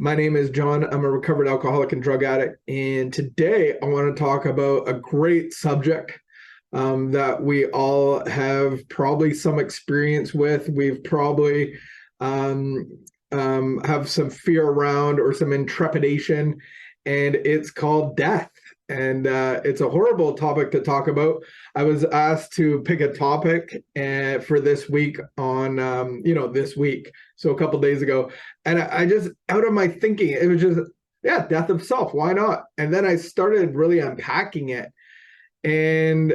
My name is Jon. I'm a recovered alcoholic and drug addict. And today I want to talk about a great subject that we all have probably some experience with. We've probably um, have some fear around or some intrepidation, and it's called death. And it's a horrible topic to talk about. I was asked to pick a topic for this week on, this week, so a couple days ago, and I just, out of my thinking, it was just, yeah, death of self. Why not? And then I started really unpacking it, and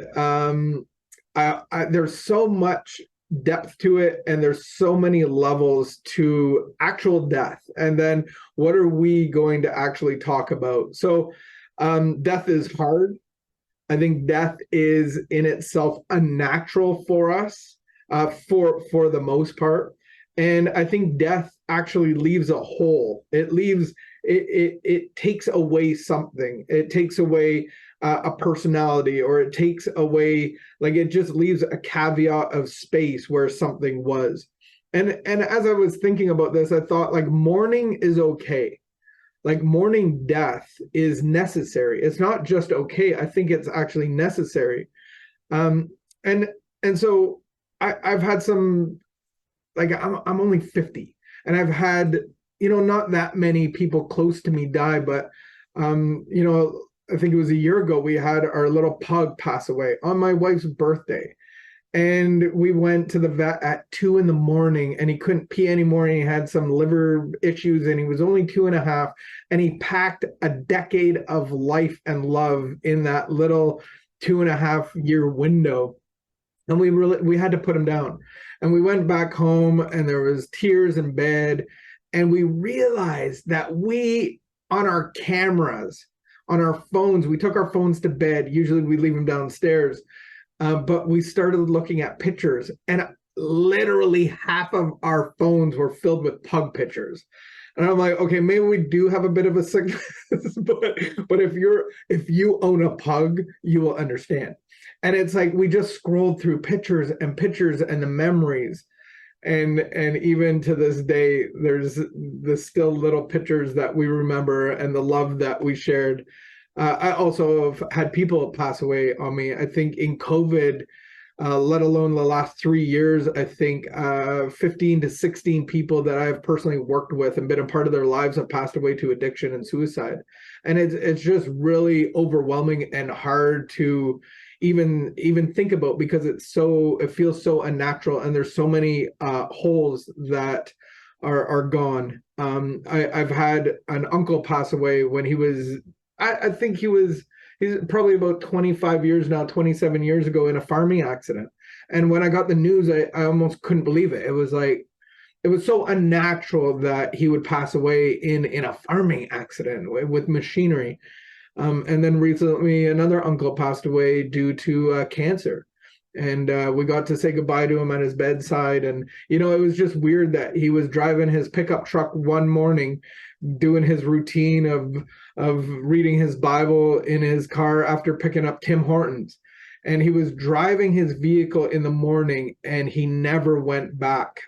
there's so much depth to it, and there's so many levels to actual death. And then what are we going to actually talk about? So death is hard. I think death is in itself unnatural for us, for the most part. And I think death actually leaves a hole. It takes away something. It takes away a personality, or it takes away, like, it just leaves a caveat of space where something was. And as I was thinking about this, I thought, like, mourning is okay. Like, mourning death is necessary. It's not just okay. I think it's actually necessary. And so I've had some, like, I'm only 50, and I've had, not that many people close to me die, but I think it was a year ago, we had our little pug pass away on my wife's birthday. And we went to the vet at 2 a.m, and he couldn't pee anymore. And he had some liver issues, and he was only 2.5. And he packed a decade of life and love in that little 2.5 year window. And we had to put him down. And we went back home, and there was tears in bed. And we realized that we, on our cameras, on our phones, we took our phones to bed. Usually we leave them downstairs. But we started looking at pictures, and literally half of our phones were filled with pug pictures. And I'm like, okay, maybe we do have a bit of a sickness, but if you own a pug, you will understand. And it's like, we just scrolled through pictures and the memories. And even to this day, there's the still little pictures that we remember, and the love that we shared. I also have had people pass away on me. I think in COVID, let alone the last 3 years, I think 15 to 16 people that I've personally worked with and been a part of their lives have passed away to addiction and suicide. And it's just really overwhelming and hard to even think about, because it feels so unnatural, and there's so many holes that are gone. I've had an uncle pass away when he was, I think he's probably about 25 years now, 27 years ago, in a farming accident. And when I got the news, I almost couldn't believe it. It was like, it was so unnatural that he would pass away in a farming accident with machinery. And then recently, another uncle passed away due to cancer. And we got to say goodbye to him at his bedside. And, it was just weird that he was driving his pickup truck one morning, doing his routine of reading his Bible in his car after picking up Tim Hortons. And he was driving his vehicle in the morning, and he never went back.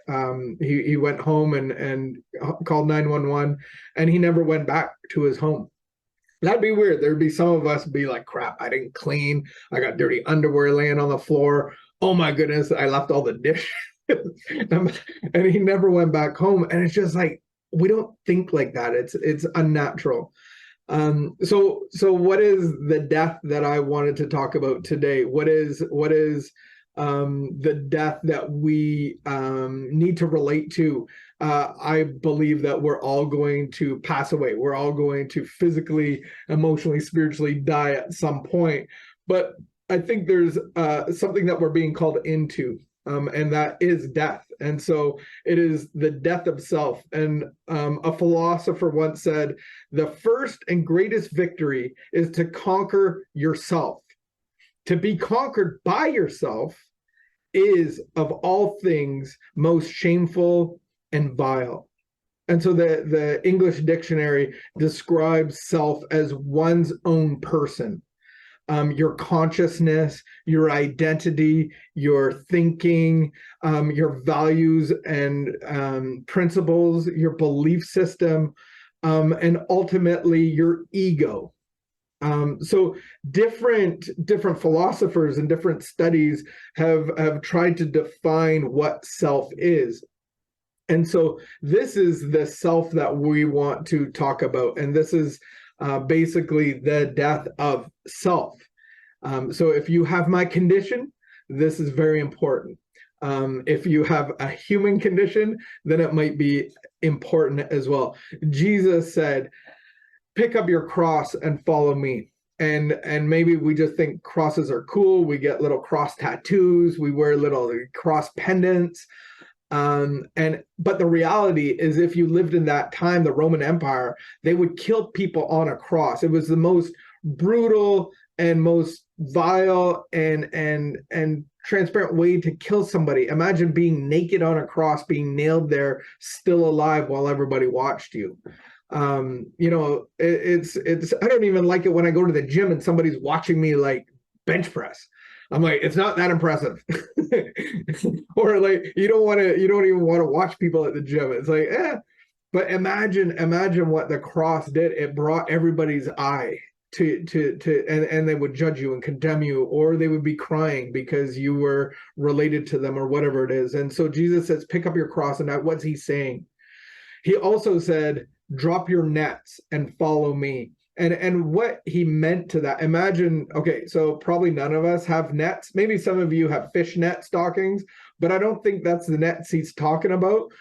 He went home and called 911, and he never went back to his home. That'd be weird. There'd be some of us be like, crap, I didn't clean. I got dirty underwear laying on the floor. Oh my goodness, I left all the dishes. And he never went back home. And it's just like, we don't think like that. It's unnatural. So what is the death that I wanted to talk about today? What is the death that we need to relate to? I believe that we're all going to pass away. We're all going to physically, emotionally, spiritually die at some point. But I think there's something that we're being called into, and that is death. And so it is the death of self. And a philosopher once said, the first and greatest victory is to conquer yourself. To be conquered by yourself is, of all things, most shameful and vile. And so the English dictionary describes self as one's own person. Your consciousness, your identity, your thinking, your values and principles, your belief system, and ultimately your ego. So different philosophers and different studies have tried to define what self is. And so this is the self that we want to talk about. And this is basically the death of self. So if you have my condition, this is very important. If you have a human condition, then it might be important as well. Jesus said, pick up your cross and follow me. And maybe we just think crosses are cool. We get little cross tattoos. We wear little cross pendants. But the reality is, if you lived in that time, the Roman Empire, they would kill people on a cross. It was the most brutal and most vile and transparent way to kill somebody. Imagine being naked on a cross, being nailed there, still alive while everybody watched you. It's I don't even like it when I go to the gym and somebody's watching me like bench press. I'm like, it's not that impressive. Or like, you don't even want to watch people at the gym. It's like, but imagine what the cross did. It brought everybody's eye and they would judge you and condemn you, or they would be crying because you were related to them or whatever it is. And so Jesus says, pick up your cross. And what's he saying? He also said, drop your nets and follow me. And what he meant to that, imagine, okay, so probably none of us have nets. Maybe some of you have fish net stockings, but I don't think that's the nets he's talking about.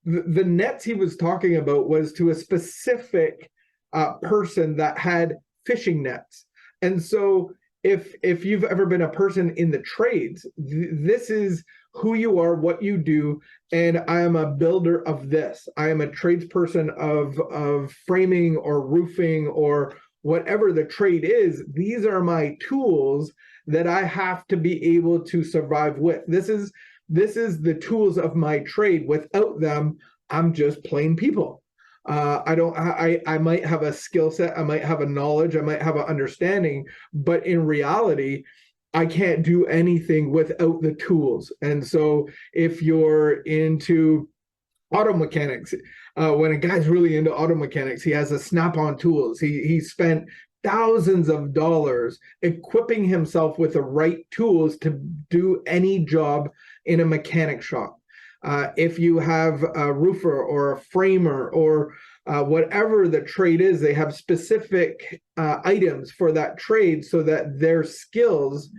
The nets he was talking about was to a specific person that had fishing nets. And so if you've ever been a person in the trades, this is who you are, what you do, and I am a builder of this. I am a tradesperson of framing or roofing or whatever the trade is. These are my tools that I have to be able to survive with. This is the tools of my trade. Without them, I'm just plain people. I might have a skill set, I might have a knowledge, I might have an understanding, but in reality, I can't do anything without the tools. And so if you're into auto mechanics, when a guy's really into auto mechanics, he has a snap-on tools. He spent thousands of dollars equipping himself with the right tools to do any job in a mechanic shop. If you have a roofer or a framer or whatever the trade is, they have specific items for that trade so that their skills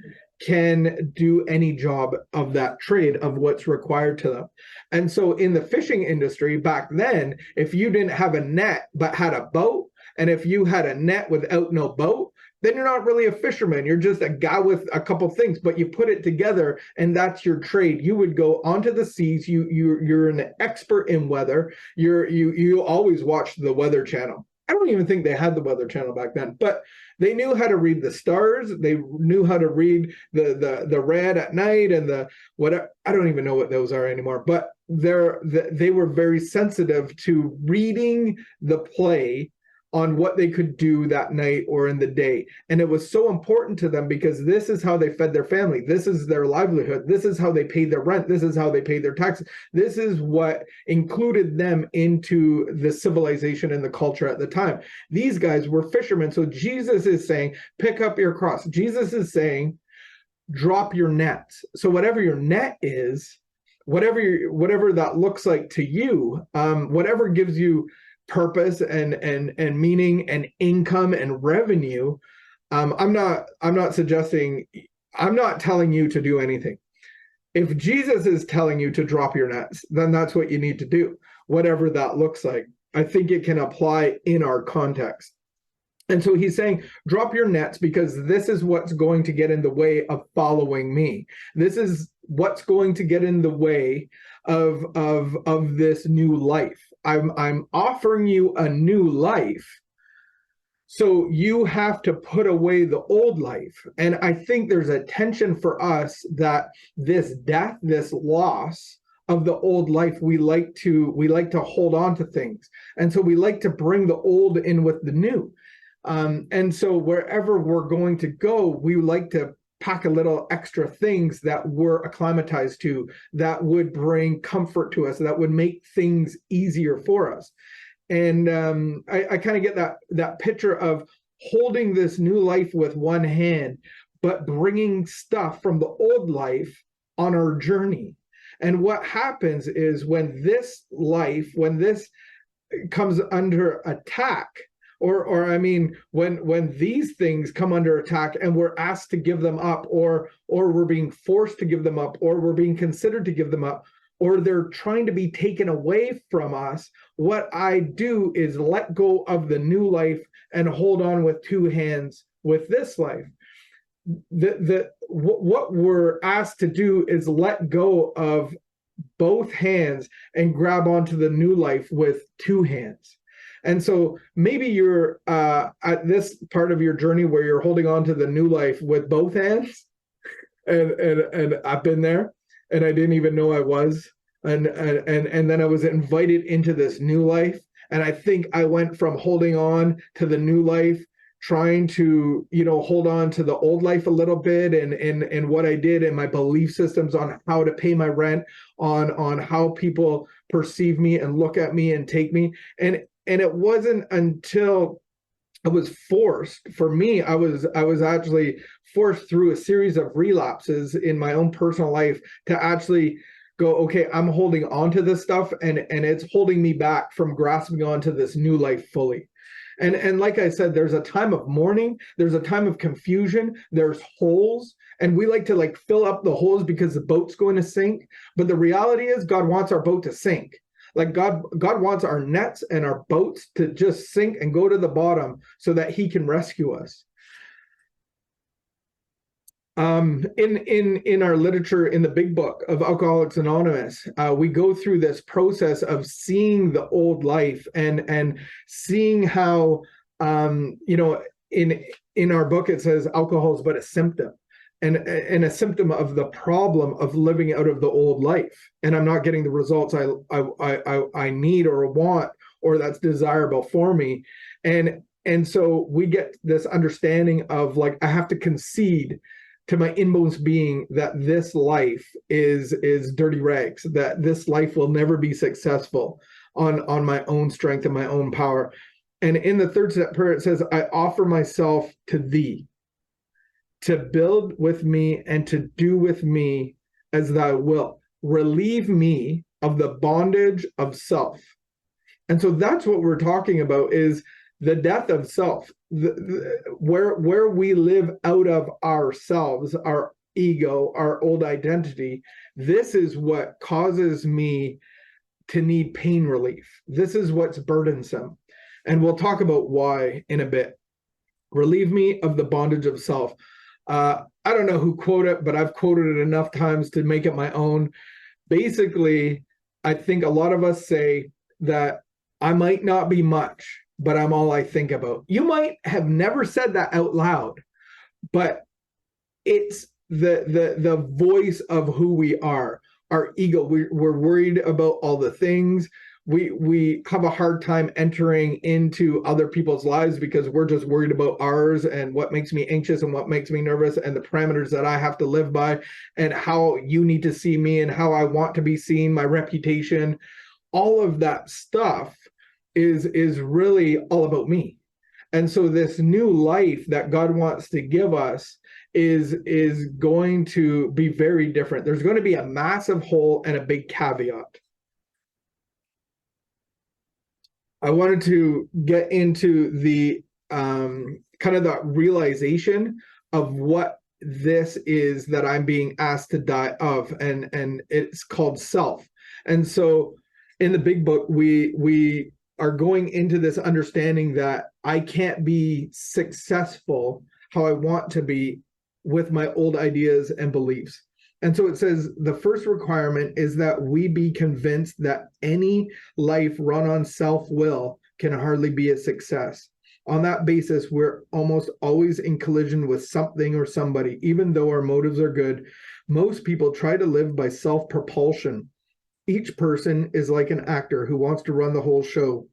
can do any job of that trade of what's required to them. And so in the fishing industry back then, if you didn't have a net but had a boat, and if you had a net without no boat, then you're not really a fisherman. You're just a guy with a couple things, but you put it together and that's your trade. You would go onto the seas. You're an expert in weather. You always watch the Weather Channel. I don't even think they had the Weather Channel back then, but they knew how to read the stars. They knew how to read the red at night and the whatever. I don't even know what those are anymore, but they were very sensitive to reading the play on what they could do that night or in the day. And it was so important to them because this is how they fed their family. This is their livelihood. This is how they paid their rent. This is how they paid their taxes. This is what included them into the civilization and the culture at the time. These guys were fishermen. So Jesus is saying, pick up your cross. Jesus is saying, drop your nets. So whatever your net is, whatever that looks like to you, whatever gives you purpose and meaning and income and revenue, I'm not telling you to do anything. If Jesus is telling you to drop your nets, then that's what you need to do, whatever that looks like. I think it can apply in our context. And so he's saying, drop your nets because this is what's going to get in the way of following me. This is what's going to get in the way of this new life. I'm offering you a new life. So you have to put away the old life. And I think there's a tension for us that this death, this loss of the old life, we like to hold on to things. And so we like to bring the old in with the new. And so wherever we're going to go, we like to pack a little extra things that we're acclimatized to, that would bring comfort to us, that would make things easier for us. And I kind of get that picture of holding this new life with one hand, but bringing stuff from the old life on our journey. And what happens is when this comes under attack, or I mean, when these things come under attack and we're asked to give them up, or we're being forced to give them up, or we're being considered to give them up, or they're trying to be taken away from us, what I do is let go of the new life and hold on with two hands with this life. What we're asked to do is let go of both hands and grab onto the new life with two hands. And so maybe you're at this part of your journey where you're holding on to the new life with both hands, and I've been there, and I didn't even know I was, and then I was invited into this new life, and I think I went from holding on to the new life, trying to hold on to the old life a little bit, and what I did and my belief systems on how to pay my rent, on how people perceive me and look at me and take me, and it wasn't until I was forced. For me, I was actually forced through a series of relapses in my own personal life to actually go, okay, I'm holding on to this stuff, and it's holding me back from grasping onto this new life fully. And like I said, there's a time of mourning, there's a time of confusion, there's holes, and we like to fill up the holes because the boat's going to sink. But the reality is God wants our boat to sink. Like God wants our nets and our boats to just sink and go to the bottom so that he can rescue us. In our literature, in the big book of Alcoholics Anonymous, we go through this process of seeing the old life and seeing how, in our book, it says alcohol is but a symptom. And a symptom of the problem of living out of the old life, and I'm not getting the results I need or want, or that's desirable for me, and so we get this understanding of I have to concede to my inmost being that this life is dirty rags, that this life will never be successful on my own strength and my own power. And in the third step prayer, it says, I offer myself to thee, to build with me and to do with me as thou wilt. Relieve me of the bondage of self. And so that's what we're talking about, is the death of self, where we live out of ourselves, our ego, our old identity. This is what causes me to need pain relief. This is what's burdensome. And we'll talk about why in a bit. Relieve me of the bondage of self. I don't know who quoted it, but I've quoted it enough times to make it my own. Basically, I think a lot of us say that I might not be much, but I'm all I think about. You might have never said that out loud, but it's the voice of who we are, our ego. We're worried about all the things. We have a hard time entering into other people's lives because we're just worried about ours and what makes me anxious and what makes me nervous and the parameters that I have to live by and how you need to see me and how I want to be seen, my reputation. All of that stuff is really all about me. And so this new life that God wants to give us is going to be very different. There's going to be a massive hole and a big caveat. I wanted to get into the kind of the realization of what this is that I'm being asked to die of, and it's called self. And so in the big book, we are going into this understanding that I can't be successful how I want to be with my old ideas and beliefs. And so it says the first requirement is that we be convinced that any life run on self-will can hardly be a success. On that basis, we're almost always in collision with something or somebody, even though our motives are good. Most people try to live by self-propulsion. Each person is like an actor who wants to run the whole show,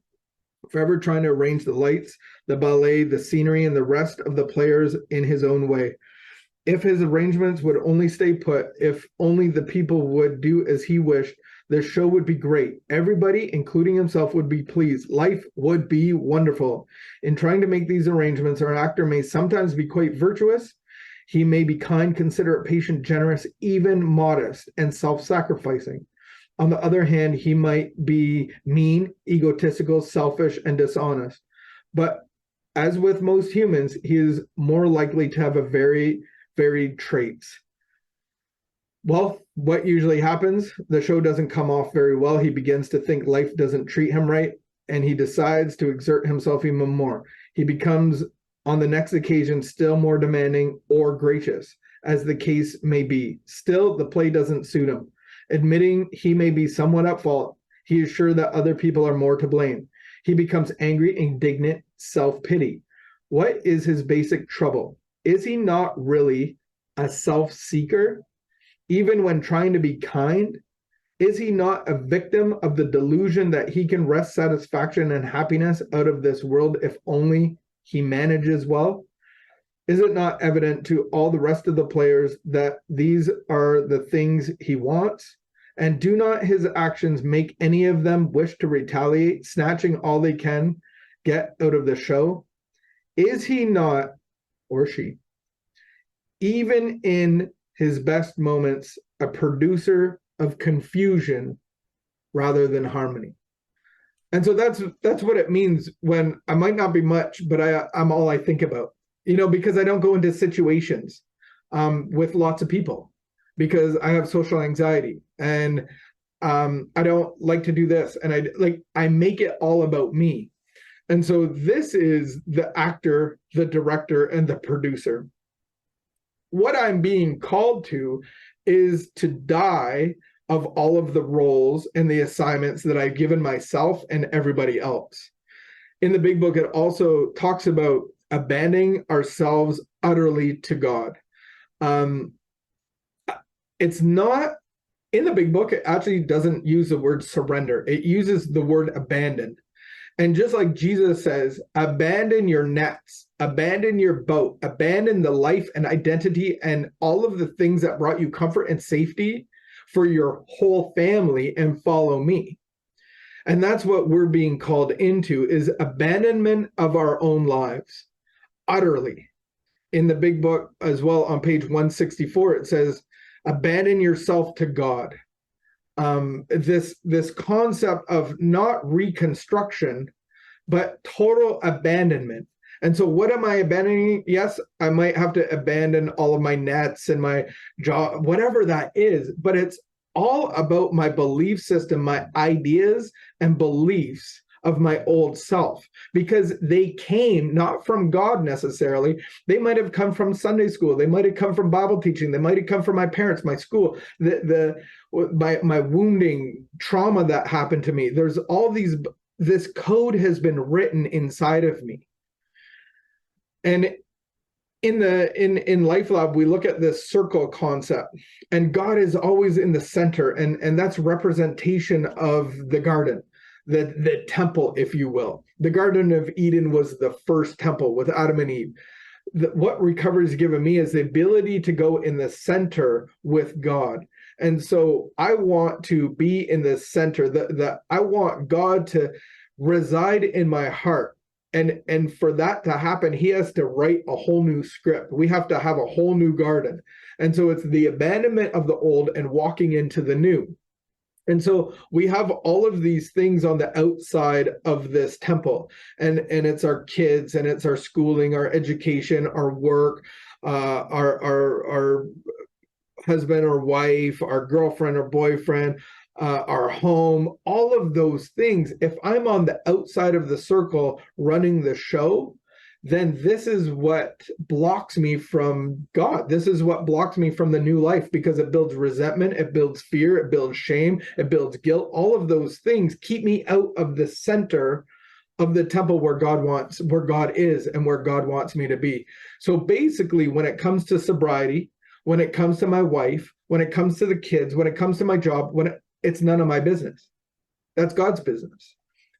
forever trying to arrange the lights, the ballet, the scenery, and the rest of the players in his own way. If his arrangements would only stay put, if only the people would do as he wished, The show would be great. Everybody, including himself, would be pleased. Life would be wonderful. In trying to make these arrangements, our actor may sometimes be quite virtuous. He may be kind, considerate, patient, generous, even modest, and self-sacrificing. On the other hand, he might be mean, egotistical, selfish, and dishonest. But as with most humans, he is more likely to have a very varied traits. Well, what usually happens? The show doesn't come off very well. He begins to think life doesn't treat him right, and he decides to exert himself even more. He becomes, on the next occasion, still more demanding or gracious, as the case may be. Still, the play doesn't suit him. Admitting he may be somewhat at fault, he is sure that other people are more to blame. He becomes angry, indignant, self-pity. What is his basic trouble? Is he not really a self-seeker? Even when trying to be kind, is he not a victim of the delusion that he can wrest satisfaction and happiness out of this world if only he manages well? Is it not evident to all the rest of the players that these are the things he wants? And do not his actions make any of them wish to retaliate, snatching all they can get out of the show? Is he not, or she, even in his best moments, a producer of confusion rather than harmony? And so that's what it means when I might not be much, but I'm all I think about, because I don't go into situations with lots of people because I have social anxiety and I don't like to do this. And I make it all about me. And so this is the actor, the director, and the producer. What I'm being called to is to die of all of the roles and the assignments that I've given myself and everybody else. In the big book, it also talks about abandoning ourselves utterly to God. It's not, in the big book, it actually doesn't use the word surrender. It uses the word abandon. And just like Jesus says, abandon your nets, abandon your boat, abandon the life and identity and all of the things that brought you comfort and safety for your whole family and follow me. And that's what we're being called into, is abandonment of our own lives, utterly. In the big book as well, on page 164, it says, abandon yourself to God. This concept of not reconstruction, but total abandonment. And so what am I abandoning? Yes, I might have to abandon all of my nets and my job, whatever that is, but it's all about my belief system, my ideas and beliefs of my old self, because they came not from God necessarily. They might have come from Sunday school. They might have come from Bible teaching. They might have come from my parents, my school, my wounding, trauma that happened to me. There's all these, this code has been written inside of me. And in LifeLab, we look at this circle concept, and God is always in the center, and that's representation of the garden. The temple, if you will. The Garden of Eden was the first temple with Adam and Eve. What recovery has given me is the ability to go in the center with God. And so I want to be in the center. I want God to reside in my heart. And for that to happen, he has to write a whole new script. We have to have a whole new garden. And so it's the abandonment of the old and walking into the new. And so we have all of these things on the outside of this temple, and it's our kids, and it's our schooling, our education, our work, our husband or wife, our girlfriend or boyfriend, our home, all of those things. If I'm on the outside of the circle running the show, then this is what blocks me from God. This is what blocks me from the new life, because it builds resentment, it builds fear, it builds shame, it builds guilt. All of those things keep me out of the center of the temple where God is and where God wants me to be. So basically, when it comes to sobriety, when it comes to my wife, when it comes to the kids, when it comes to my job, it's none of my business. That's God's business.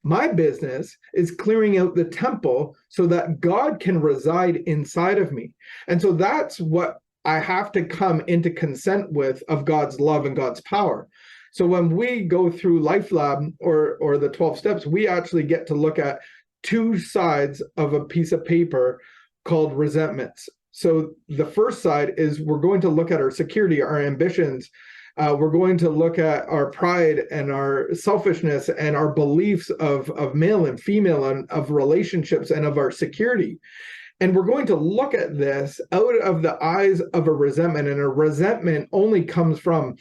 My business is clearing out the temple so that God can reside inside of me. And so that's what I have to come into consent with, of God's love and God's power. So when we go through LifeLab or the 12 steps, we actually get to look at two sides of a piece of paper called resentments. So the first side is we're going to look at our security, our ambitions. We're going to look at our pride and our selfishness and our beliefs of male and female and of relationships and of our security. And we're going to look at this out of the eyes of a resentment. And a resentment only comes from,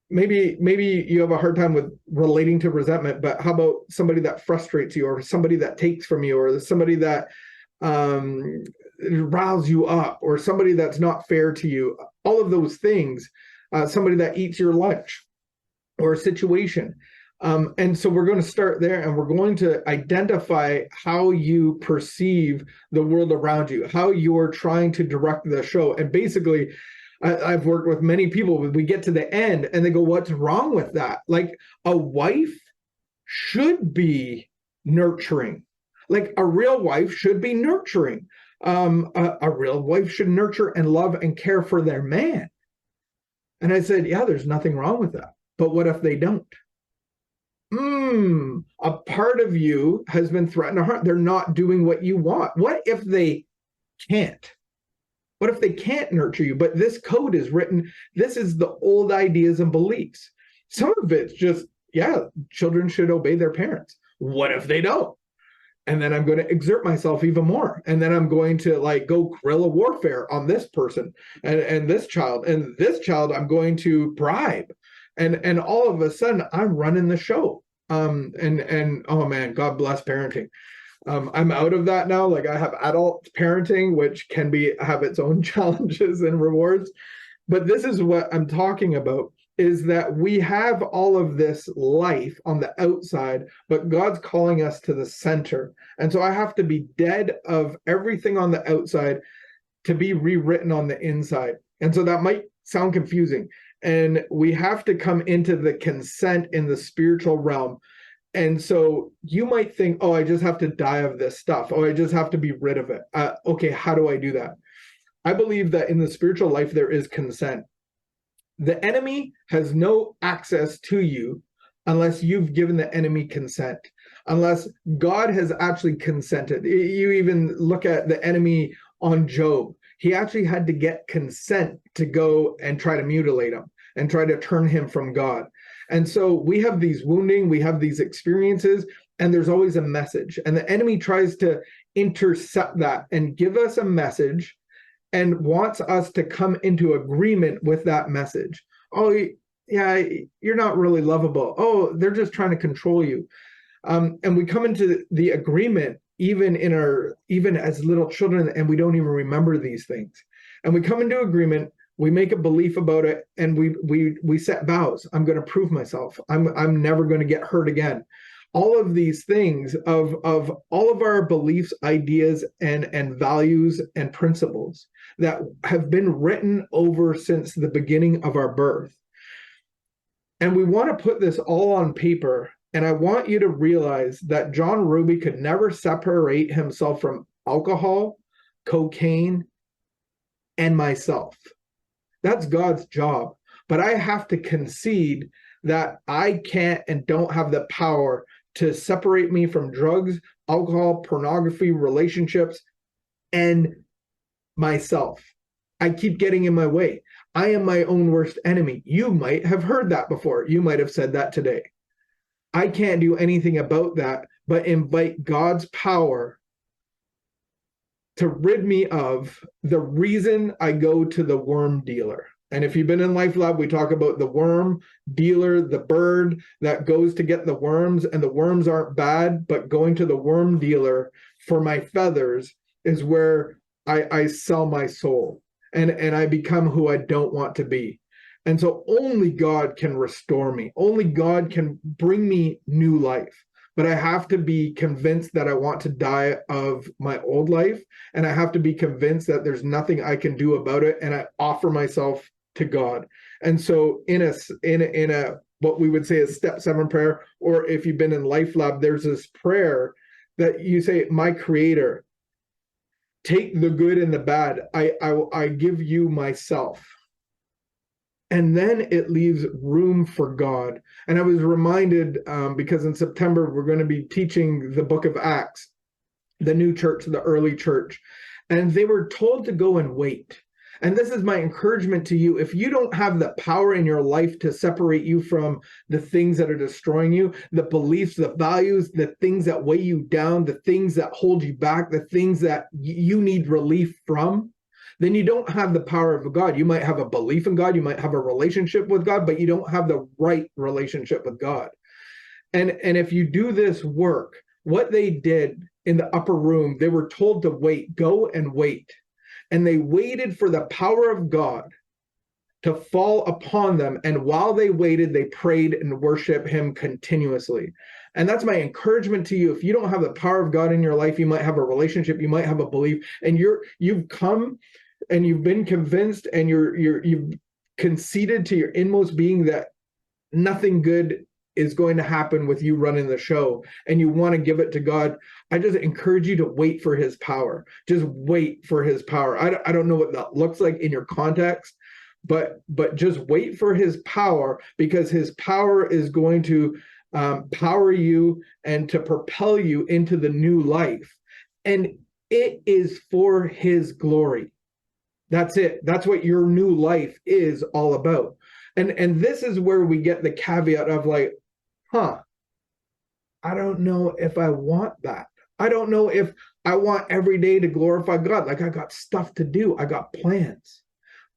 maybe you have a hard time with relating to resentment, but how about somebody that frustrates you, or somebody that takes from you, or somebody that riles you up, or somebody that's not fair to you, all of those things, somebody that eats your lunch, or a situation. And so we're going to start there, and we're going to identify how you perceive the world around you, how you're trying to direct the show. And basically, I've worked with many people, we get to the end and they go, what's wrong with that? Like, a wife should be nurturing. Like, a real wife should be nurturing. A real wife should nurture and love and care for their man. And I said, yeah, there's nothing wrong with that. But what if they don't? A part of you has been threatened or harmed. They're not doing what you want. What if they can't? What if they can't nurture you? But this code is written, this is the old ideas and beliefs. Some of it's just, yeah, children should obey their parents. What if they don't? And then I'm going to exert myself even more. And then I'm going to like go guerrilla warfare on this person and this child. And this child I'm going to bribe. And all of a sudden I'm running the show. And oh man, God bless parenting. I'm out of that now. Like, I have adult parenting, which can have its own challenges and rewards. But this is what I'm talking about, is that we have all of this life on the outside, but God's calling us to the center. And so I have to be dead of everything on the outside to be rewritten on the inside. And so that might sound confusing. And we have to come into the consent in the spiritual realm. And so you might think, oh, I just have to die of this stuff. Oh, I just have to be rid of it. Okay, how do I do that? I believe that in the spiritual life, there is consent. The enemy has no access to you unless you've given the enemy consent, unless God has actually consented. You even look at the enemy on Job. He actually had to get consent to go and try to mutilate him and try to turn him from God. And so we have these wounding, we have these experiences, and there's always a message. And the enemy tries to intercept that and give us a message and wants us to come into agreement with that message. Oh, yeah, you're not really lovable. Oh, they're just trying to control you. And we come into the agreement even as little children, and we don't even remember these things. And we come into agreement, we make a belief about it, and we set vows. I'm going to prove myself. I'm never going to get hurt again. All of these things of all of our beliefs, ideas, and values and principles that have been written over since the beginning of our birth. And we want to put this all on paper. And I want you to realize that John Ruby could never separate himself from alcohol, cocaine, and myself. That's God's job. But I have to concede that I can't and don't have the power to separate me from drugs, alcohol, pornography, relationships, and myself. I keep getting in my way. I am my own worst enemy. You might have heard that before. You might have said that today. I can't do anything about that, but invite God's power to rid me of the reason I go to the worm dealer. And if you've been in LifeLab, we talk about the worm dealer, the bird that goes to get the worms, and the worms aren't bad, but going to the worm dealer for my feathers is where I sell my soul and I become who I don't want to be. And so only God can restore me. Only God can bring me new life. But I have to be convinced that I want to die of my old life. And I have to be convinced that there's nothing I can do about it. And I offer myself to God. And so in a what we would say is step 7 prayer, or if you've been in LifeLab, there's this prayer that you say, my creator, take the good and the bad. I give you myself. And then it leaves room for God. And I was reminded, because in September, we're going to be teaching the book of Acts, the new church, the early church. And they were told to go and wait. And this is my encouragement to you. If you don't have the power in your life to separate you from the things that are destroying you, the beliefs, the values, the things that weigh you down, the things that hold you back, the things that you need relief from, then you don't have the power of God. You might have a belief in God, you might have a relationship with God, but you don't have the right relationship with God. And if you do this work, what they did in the upper room, they were told to wait, go and wait. And they waited for the power of God to fall upon them. And while they waited, they prayed and worshiped him continuously. And that's my encouragement to you. If you don't have the power of God in your life, you might have a relationship, you might have a belief, and you've come and you've been convinced and you've conceded to your inmost being that nothing good is going to happen with you running the show, and you want to give it to God. I just encourage you to wait for his power. Just wait for his power. I don't know what that looks like in your context, but just wait for his power, because his power is going to power you and to propel you into the new life. And it is for his glory. That's it. That's what your new life is all about. And this is where we get the caveat of like, I don't know if I want that. I don't know if I want every day to glorify God. Like, I got stuff to do. I got plans.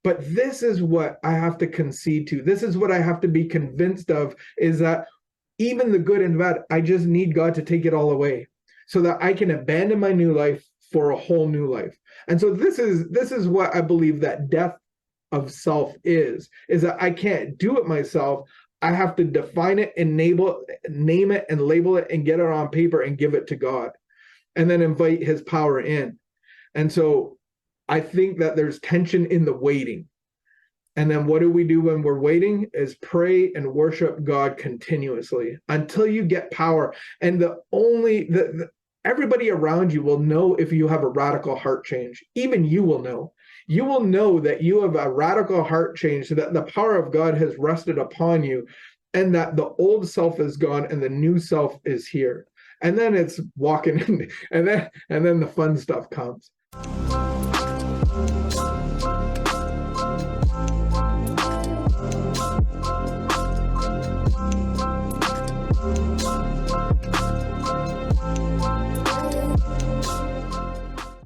But this is what I have to concede to. This is what I have to be convinced of, is that even the good and bad, I just need God to take it all away so that I can abandon my new life for a whole new life. And so this is what I believe that death of self is that I can't do it myself. I have to define it, name it, and label it, and get it on paper and give it to God, and then invite his power in. And so I think that there's tension in the waiting. And then what do we do when we're waiting is pray and worship God continuously until you get power. And everybody around you will know if you have a radical heart change. Even you will know. You will know that you have a radical heart change, so that the power of God has rested upon you, and that the old self is gone and the new self is here. And then it's walking in, and then the fun stuff comes.